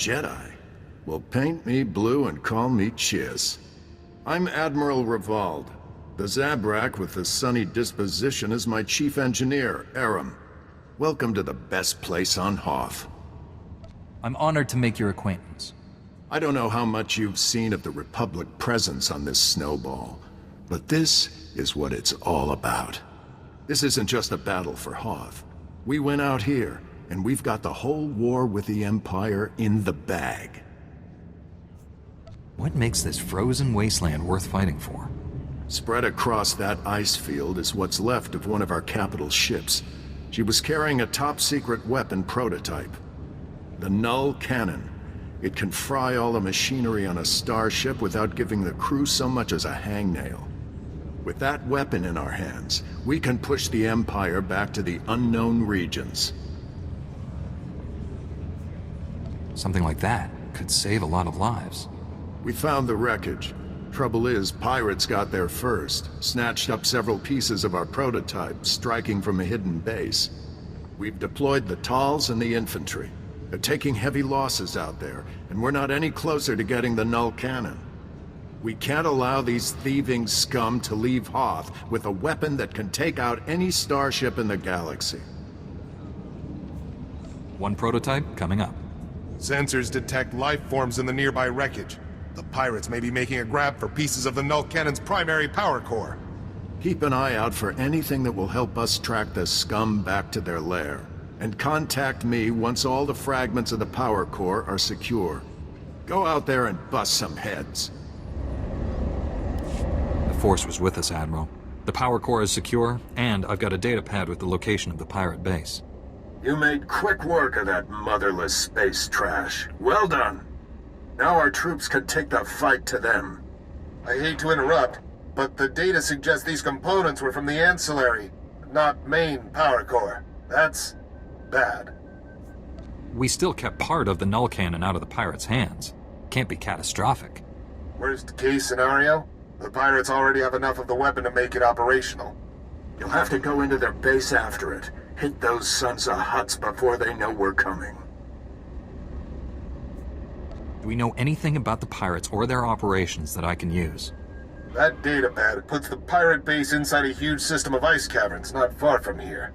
Jedi? Well, paint me blue and call me Chiss. I'm Admiral Revald. The Zabrak with the sunny disposition is my chief engineer, Aram. Welcome to the best place on Hoth. I'm honored to make your acquaintance. I don't know how much you've seen of the Republic presence on this snowball, but this is what it's all about. This isn't just a battle for Hoth. We went out here, and we've got the whole war with the Empire in the bag. What makes this frozen wasteland worth fighting for? Spread across that ice field is what's left of one of our capital ships. She was carrying a top-secret weapon prototype. The Null Cannon. It can fry all the machinery on a starship without giving the crew so much as a hangnail. With that weapon in our hands, we can push the Empire back to the unknown regions. Something like that could save a lot of lives. We found the wreckage. Trouble is, pirates got there first, snatched up several pieces of our prototype, striking from a hidden base. We've deployed the Tals and the infantry. They're taking heavy losses out there, and we're not any closer to getting the Null Cannon. We can't allow these thieving scum to leave Hoth with a weapon that can take out any starship in the galaxy. One prototype coming up. Sensors detect life forms in the nearby wreckage. The pirates may be making a grab for pieces of the Null Cannon's primary power core. Keep an eye out for anything that will help us track the scum back to their lair. And contact me once all the fragments of the power core are secure. Go out there and bust some heads. The Force was with us, Admiral. The power core is secure, and I've got a data pad with the location of the pirate base. You made quick work of that motherless space trash. Well done. Now our troops can take the fight to them. I hate to interrupt, but the data suggests these components were from the ancillary, not main power core. That's bad. We still kept part of the Null Cannon out of the pirates' hands. Can't be catastrophic. Worst case scenario? The pirates already have enough of the weapon to make it operational. You'll have to go into their base after it. Hit those sons of Hutts before they know we're coming. Do we know anything about the pirates or their operations that I can use? That datapad puts the pirate base inside a huge system of ice caverns not far from here.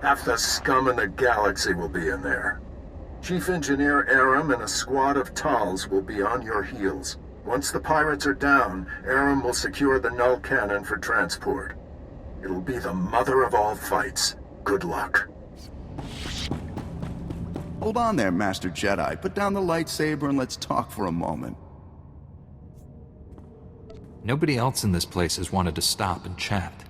Half the scum in the galaxy will be in there. Chief Engineer Aram and a squad of Tals will be on your heels. Once the pirates are down, Aram will secure the Null Cannon for transport. It'll be the mother of all fights. Good luck. Hold on there, Master Jedi. Put down the lightsaber and let's talk for a moment. Nobody else in this place has wanted to stop and chat.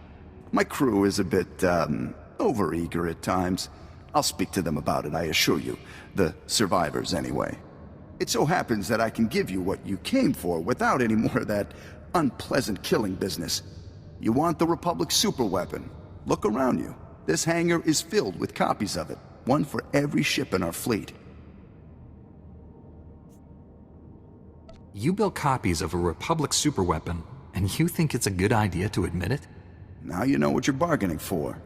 My crew is a bit, overeager at times. I'll speak to them about it, I assure you. The survivors, anyway. It so happens that I can give you what you came for without any more of that unpleasant killing business. You want the Republic's superweapon? Look around you. This hangar is filled with copies of it. One for every ship in our fleet. You built copies of a Republic superweapon, and you think it's a good idea to admit it? Now you know what you're bargaining for.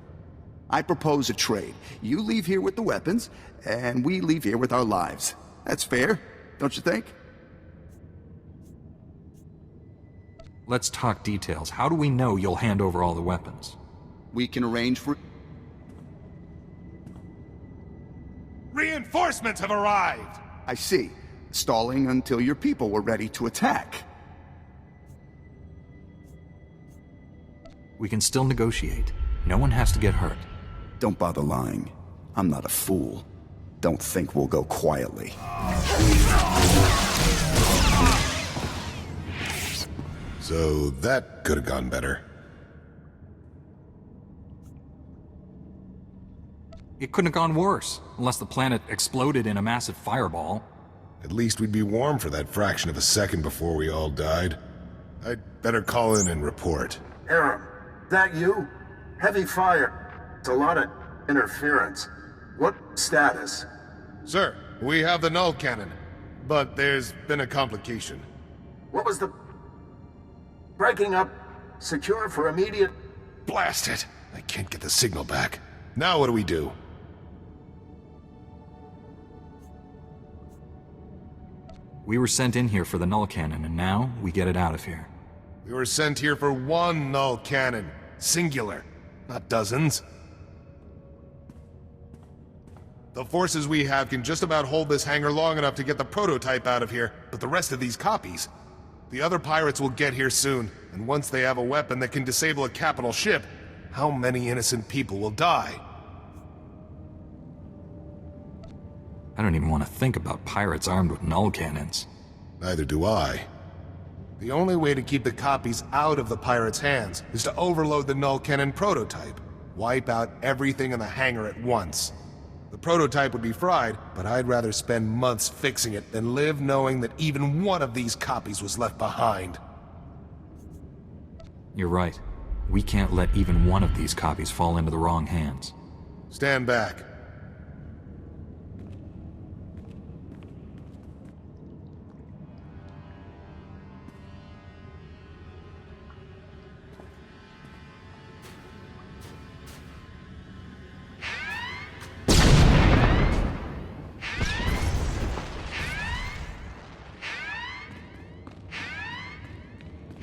I propose a trade. You leave here with the weapons, and we leave here with our lives. That's fair, don't you think? Let's talk details. How do we know you'll hand over all the weapons? We can arrange for... Reinforcements have arrived! I see. Stalling until your people were ready to attack. We can still negotiate. No one has to get hurt. Don't bother lying. I'm not a fool. Don't think we'll go quietly. So that could have gone better. It couldn't have gone worse, unless the planet exploded in a massive fireball. At least we'd be warm for that fraction of a second before we all died. I'd better call in and report. Aram, that you? Heavy fire. It's a lot of interference. What status? Sir, we have the Null Cannon, but there's been a complication. What was the... Breaking up? Secure for immediate... Blast it! I can't get the signal back. Now what do we do? We were sent in here for the null cannon, and now we get it out of here. We were sent here for one null cannon. Singular. Not dozens. The forces we have can just about hold this hangar long enough to get the prototype out of here, but the rest of these copies... The other pirates will get here soon, and once they have a weapon that can disable a capital ship, how many innocent people will die? I don't even want to think about pirates armed with null cannons. Neither do I. The only way to keep the copies out of the pirates' hands is to overload the null cannon prototype. Wipe out everything in the hangar at once. The prototype would be fried, but I'd rather spend months fixing it than live knowing that even one of these copies was left behind. You're right. We can't let even one of these copies fall into the wrong hands. Stand back.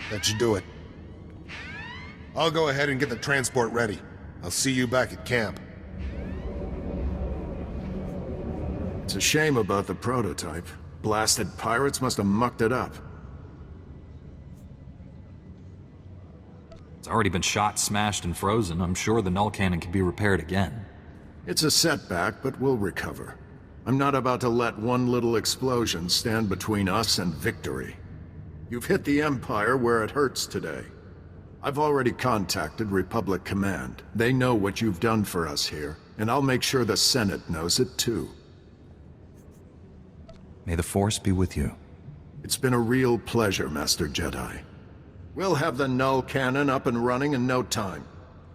That should do it. I'll go ahead and get the transport ready. I'll see you back at camp. It's a shame about the prototype. Blasted pirates must have mucked it up. It's already been shot, smashed, and frozen. I'm sure the null cannon can be repaired again. It's a setback, but we'll recover. I'm not about to let one little explosion stand between us and victory. You've hit the Empire where it hurts today. I've already contacted Republic Command. They know what you've done for us here, and I'll make sure the Senate knows it too. May the Force be with you. It's been a real pleasure, Master Jedi. We'll have the null cannon up and running in no time.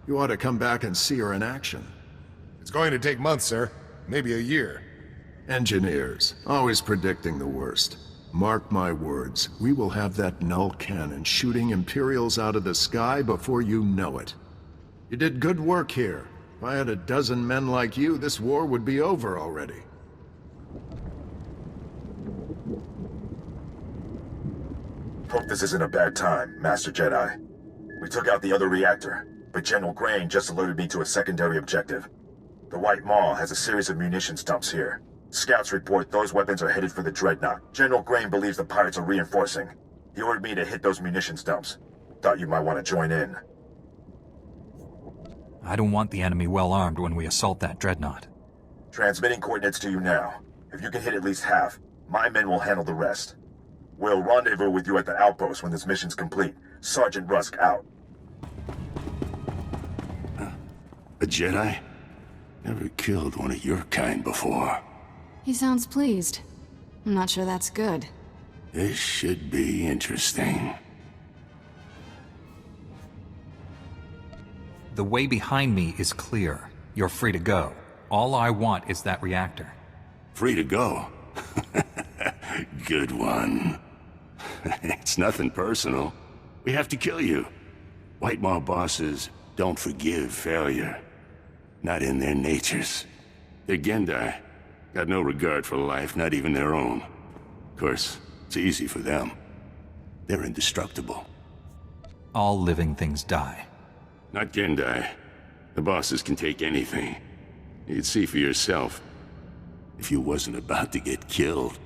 You ought to come back and see her in action. It's going to take months, sir. Maybe a year. Engineers, always predicting the worst. Mark my words, we will have that null cannon shooting Imperials out of the sky before you know it. You did good work here. If I had a dozen men like you, this war would be over already. Hope this isn't a bad time, Master Jedi. We took out the other reactor, but General Grain just alerted me to a secondary objective. The White Maw has a series of munitions dumps here. Scouts report those weapons are headed for the Dreadnought. General Grain believes the pirates are reinforcing. He ordered me to hit those munitions dumps. Thought you might want to join in. I don't want the enemy well armed when we assault that Dreadnought. Transmitting coordinates to you now. If you can hit at least half, my men will handle the rest. We'll rendezvous with you at the outpost when this mission's complete. Sergeant Rusk out. A Jedi? Never killed one of your kind before. He sounds pleased. I'm not sure that's good. This should be interesting. The way behind me is clear. You're free to go. All I want is that reactor. Free to go? Good one. It's nothing personal. We have to kill you. White Maw bosses don't forgive failure. Not in their natures. They're Gendai. Got no regard for life, not even their own. Of course, it's easy for them. They're indestructible. All living things die. Not Gendai. The bosses can take anything. You'd see for yourself. If you wasn't about to get killed.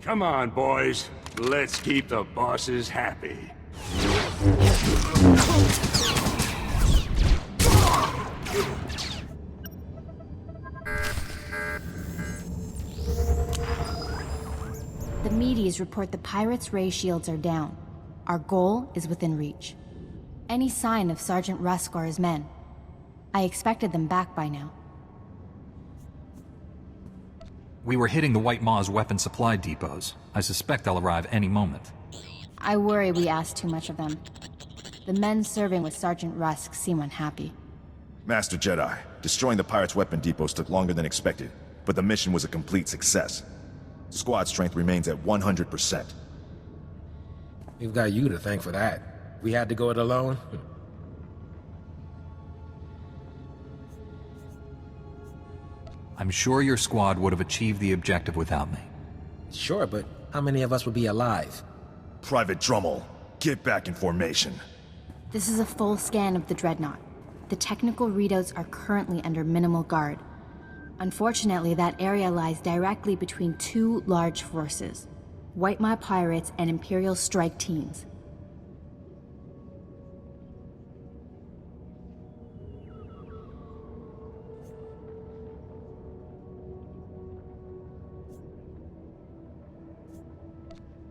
Come on, boys. Let's keep the bosses happy. The Medes report the pirates' ray shields are down. Our goal is within reach. Any sign of Sergeant Rusk or his men? I expected them back by now. We were hitting the White Maw's weapon supply depots. I suspect they'll arrive any moment. I worry we asked too much of them. The men serving with Sergeant Rusk seem unhappy. Master Jedi, destroying the pirates' weapon depots took longer than expected, but the mission was a complete success. Squad strength remains at 100%. We've got you to thank for that. We had to go it alone. I'm sure your squad would have achieved the objective without me. Sure, but how many of us would be alive? Private Drummel, get back in formation. This is a full scan of the Dreadnought. The technical readouts are currently under minimal guard. Unfortunately, that area lies directly between two large forces, White Maw pirates and Imperial strike teams.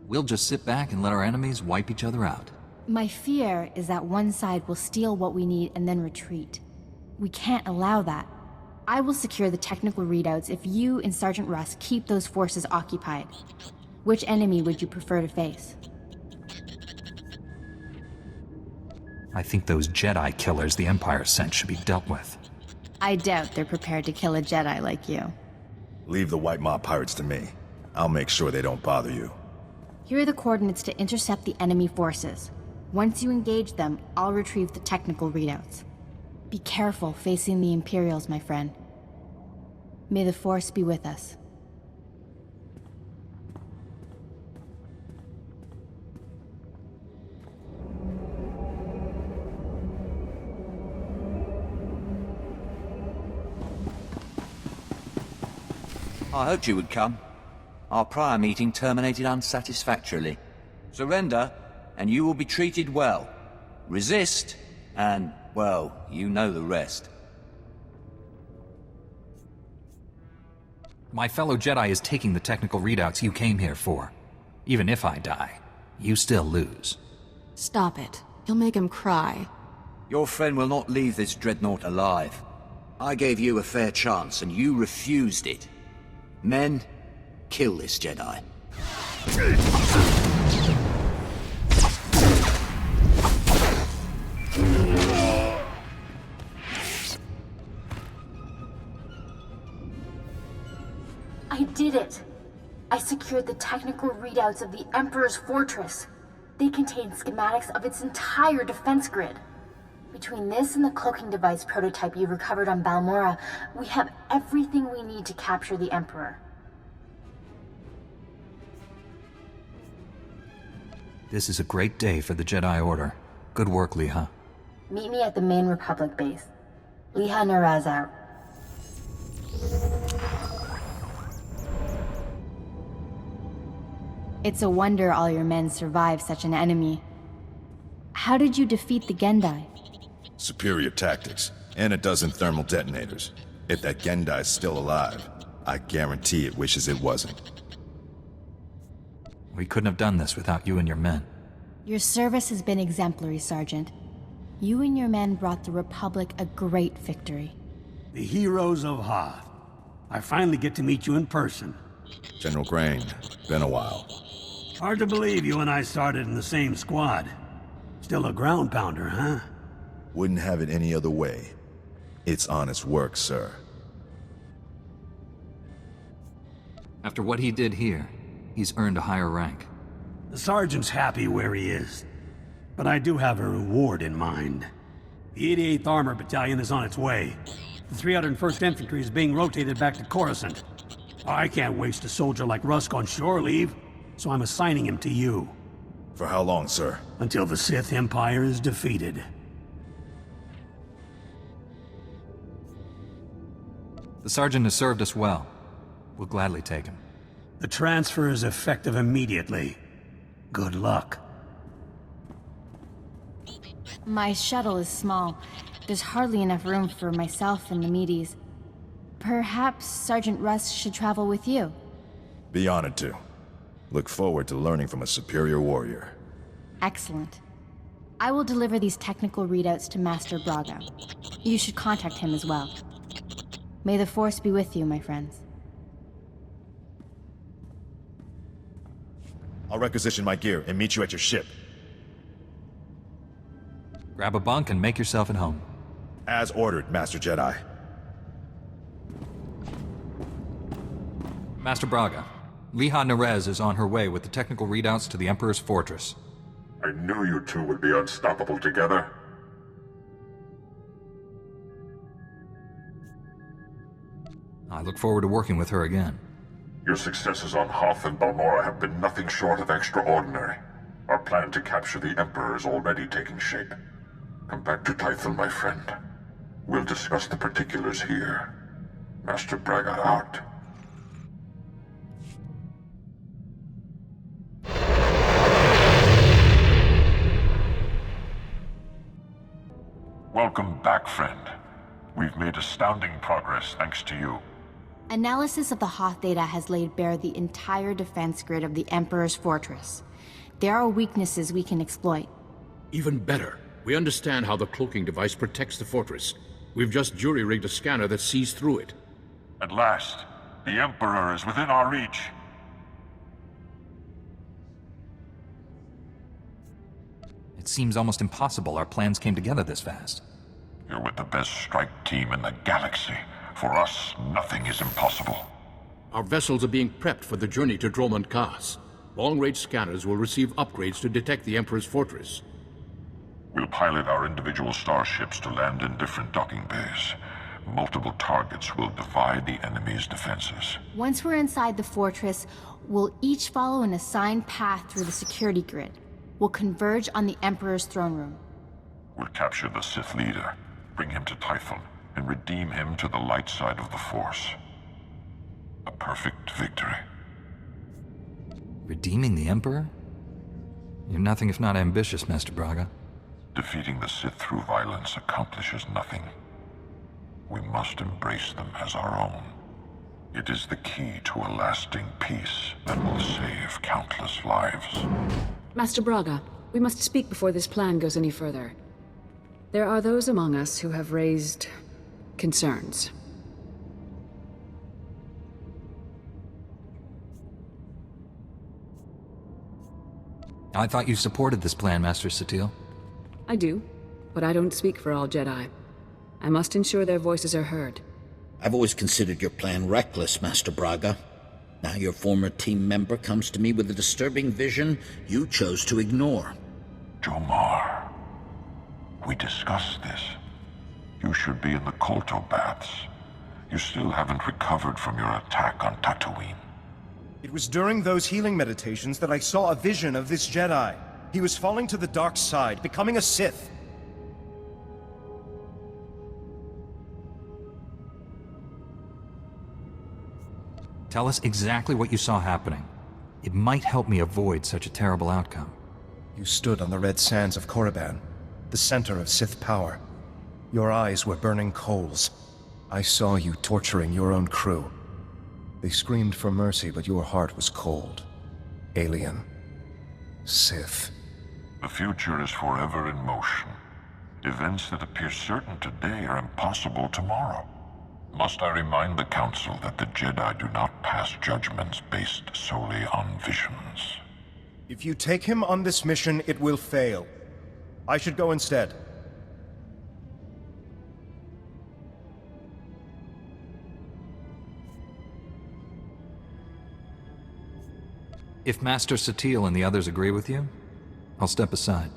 We'll just sit back and let our enemies wipe each other out. My fear is that one side will steal what we need and then retreat. We can't allow that. I will secure the technical readouts if you and Sergeant Russ keep those forces occupied. Which enemy would you prefer to face? I think those Jedi killers the Empire sent should be dealt with. I doubt they're prepared to kill a Jedi like you. Leave the White Maw pirates to me. I'll make sure they don't bother you. Here are the coordinates to intercept the enemy forces. Once you engage them, I'll retrieve the technical readouts. Be careful facing the Imperials, my friend. May the Force be with us. I hoped you would come. Our prior meeting terminated unsatisfactorily. Surrender, and you will be treated well. Resist, and, well, you know the rest. My fellow Jedi is taking the technical readouts you came here for. Even if I die, you still lose. Stop it. You'll make him cry. Your friend will not leave this dreadnought alive. I gave you a fair chance, and you refused it. Men, kill this Jedi. I did it! I secured the technical readouts of the Emperor's fortress. They contain schematics of its entire defense grid. Between this and the cloaking device prototype you recovered on Balmorra, we have everything we need to capture the Emperor. This is a great day for the Jedi Order. Good work, Leha. Meet me at the main Republic base. Leha Naraz out. It's a wonder all your men survived such an enemy. How did you defeat the Gendai? Superior tactics, and a dozen thermal detonators. If that Gendai's still alive, I guarantee it wishes it wasn't. We couldn't have done this without you and your men. Your service has been exemplary, Sergeant. You and your men brought the Republic a great victory. The heroes of Hoth. I finally get to meet you in person. General Grain, been a while. Hard to believe you and I started in the same squad. Still a ground pounder, huh? Wouldn't have it any other way. It's honest work, sir. After what he did here, he's earned a higher rank. The sergeant's happy where he is. But I do have a reward in mind. The 88th Armor Battalion is on its way. The 301st Infantry is being rotated back to Coruscant. I can't waste a soldier like Rusk on shore leave, so I'm assigning him to you. For how long, sir? Until the Sith Empire is defeated. The sergeant has served us well. We'll gladly take him. The transfer is effective immediately. Good luck. My shuttle is small. There's hardly enough room for myself and the meaties. Perhaps Sergeant Russ should travel with you. Be honored to. Look forward to learning from a superior warrior. Excellent. I will deliver these technical readouts to Master Braga. You should contact him as well. May the Force be with you, my friends. I'll requisition my gear and meet you at your ship. Grab a bunk and make yourself at home. As ordered, Master Jedi. Master Braga, Leha Nerez is on her way with the technical readouts to the Emperor's fortress. I knew you two would be unstoppable together. I look forward to working with her again. Your successes on Hoth and Balmora have been nothing short of extraordinary. Our plan to capture the Emperor is already taking shape. Come back to Tython, my friend. We'll discuss the particulars here. Master Braga out. Welcome back, friend. We've made astounding progress thanks to you. Analysis of the Hoth data has laid bare the entire defense grid of the Emperor's fortress. There are weaknesses we can exploit. Even better. We understand how the cloaking device protects the fortress. We've just jury-rigged a scanner that sees through it. At last, the Emperor is within our reach. It seems almost impossible our plans came together this fast. You're with the best strike team in the galaxy. For us, nothing is impossible. Our vessels are being prepped for the journey to Dromund Kaas. Long-range scanners will receive upgrades to detect the Emperor's fortress. We'll pilot our individual starships to land in different docking bays. Multiple targets will divide the enemy's defenses. Once we're inside the fortress, we'll each follow an assigned path through the security grid. We'll converge on the Emperor's throne room. We'll capture the Sith leader, bring him to Tython, and redeem him to the light side of the Force. A perfect victory. Redeeming the Emperor? You're nothing if not ambitious, Master Braga. Defeating the Sith through violence accomplishes nothing. We must embrace them as our own. It is the key to a lasting peace that will save countless lives. Master Braga, we must speak before this plan goes any further. There are those among us who have raised concerns. I thought you supported this plan, Master SWTOR. I do, but I don't speak for all Jedi. I must ensure their voices are heard. I've always considered your plan reckless, Master Braga. Now your former team member comes to me with a disturbing vision you chose to ignore. Jomar, we discussed this. You should be in the Kolto baths. You still haven't recovered from your attack on Tatooine. It was during those healing meditations that I saw a vision of this Jedi. He was falling to the dark side, becoming a Sith. Tell us exactly what you saw happening. It might help me avoid such a terrible outcome. You stood on the red sands of Korriban, the center of Sith power. Your eyes were burning coals. I saw you torturing your own crew. They screamed for mercy, but your heart was cold. Alien. Sith. The future is forever in motion. Events that appear certain today are impossible tomorrow. Must I remind the Council that the Jedi do not pass judgments based solely on visions? If you take him on this mission, it will fail. I should go instead. If Master SWTOR and the others agree with you, I'll step aside.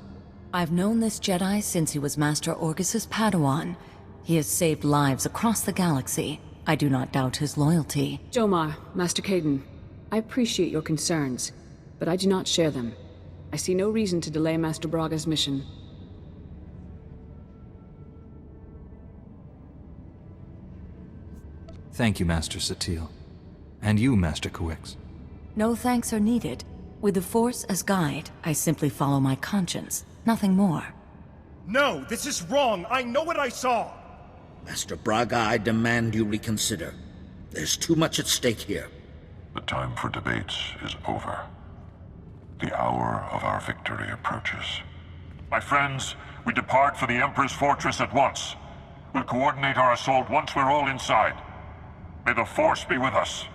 I've known this Jedi since he was Master Orgus's Padawan. He has saved lives across the galaxy. I do not doubt his loyalty. Jomar, Master Kaidan, I appreciate your concerns, but I do not share them. I see no reason to delay Master Braga's mission. Thank you, Master SWTOR. And you, Master Kawix. No thanks are needed. With the Force as guide, I simply follow my conscience, nothing more. No, this is wrong! I know what I saw! Master Braga, I demand you reconsider. There's too much at stake here. The time for debates is over. The hour of our victory approaches. My friends, we depart for the Emperor's fortress at once. We'll coordinate our assault once we're all inside. May the Force be with us.